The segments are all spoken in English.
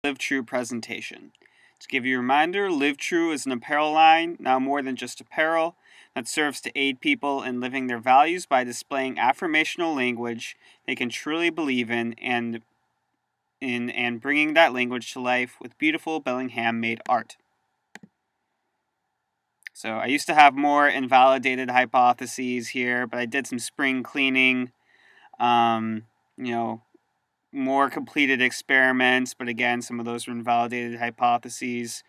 Live True presentation. To give you a reminder, Live True is an apparel line, now more than just apparel, that serves to aid people in living their values by displaying affirmational language they can truly believe in and bringing that language to life with beautiful Bellingham-made art. So I used to have more invalidated hypotheses here, but I did some spring cleaning, more completed experiments, but again, some of those were invalidated hypotheses.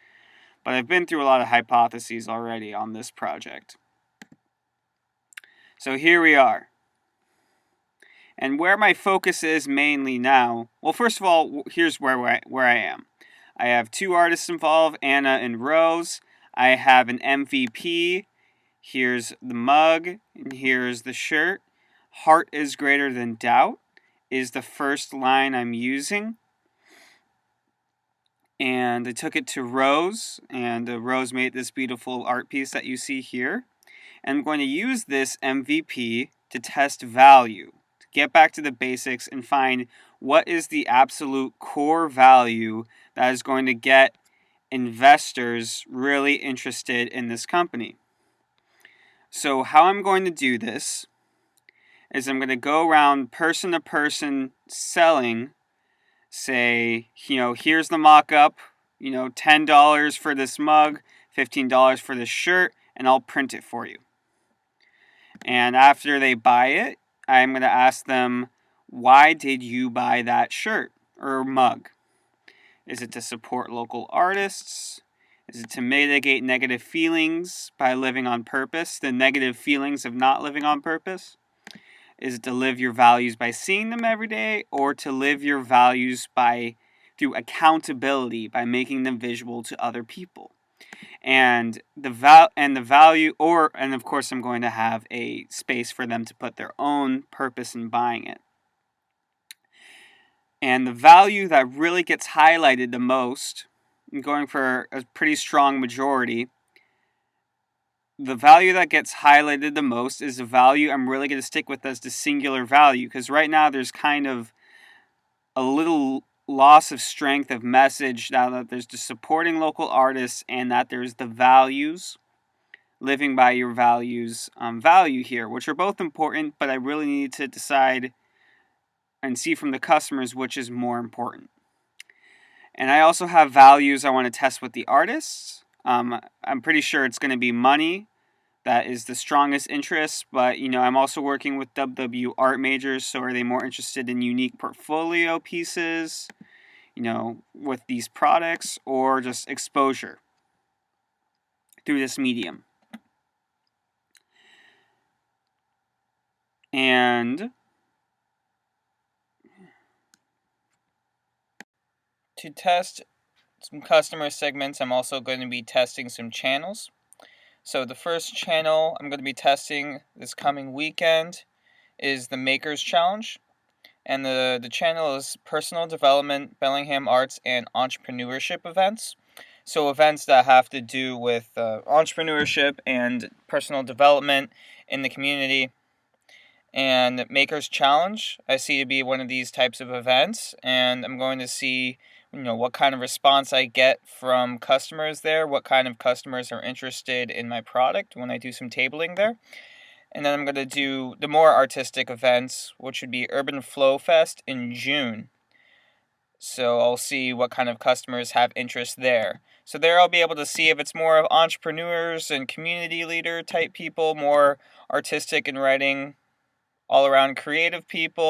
But I've been through a lot of hypotheses already on this project. So here we are. And where my focus is mainly now, well, first of all, here's where I am. I have two artists involved, Anna and Rose. I have an MVP. Here's the mug, and here's the shirt. Heart is greater than doubt is the first line I'm using. And I took it to Rose, and Rose made this beautiful art piece that you see here. And I'm going to use this MVP to test value, to get back to the basics and find what is the absolute core value that is going to get investors really interested in this company. So how I'm going to do this is I'm going to go around person to person selling, say, here's the mock-up, $10 for this mug, $15 for this shirt, and I'll print it for you. And after they buy it, I'm going to ask them, why did you buy that shirt or mug? Is it to support local artists? Is it to mitigate negative feelings by living on purpose, the negative feelings of not living on purpose? Is it to live your values by seeing them every day, or to live your values through accountability, by making them visual to other people? And the value, and of course I'm going to have a space for them to put their own purpose in buying it. And the value that really gets highlighted the most, I'm going for a pretty strong majority, the value that gets highlighted the most is the value I'm really going to stick with as the singular value, because right now there's kind of a little loss of strength of message now that there's the supporting local artists and that there's the values, living by your values value here, which are both important, but I really need to decide and see from the customers which is more important. And I also have values I want to test with the artists. I'm pretty sure it's going to be money. That is the strongest interest, but I'm also working with WW art majors, so are they more interested in unique portfolio pieces, with these products, or just exposure through this medium? And to test some customer segments, I'm also going to be testing some channels. So the first channel I'm going to be testing this coming weekend is the Makers Challenge. And the channel is personal development, Bellingham arts, and entrepreneurship events. So events that have to do with entrepreneurship and personal development in the community. And Makers Challenge I see to be one of these types of events. And I'm going to see what kind of response I get from customers there, what kind of customers are interested in my product when I do some tabling there. And then I'm going to do the more artistic events, which would be Urban Flow Fest in June. So I'll see what kind of customers have interest there. So there I'll be able to see if it's more of entrepreneurs and community leader type people, more artistic and writing, all around creative people.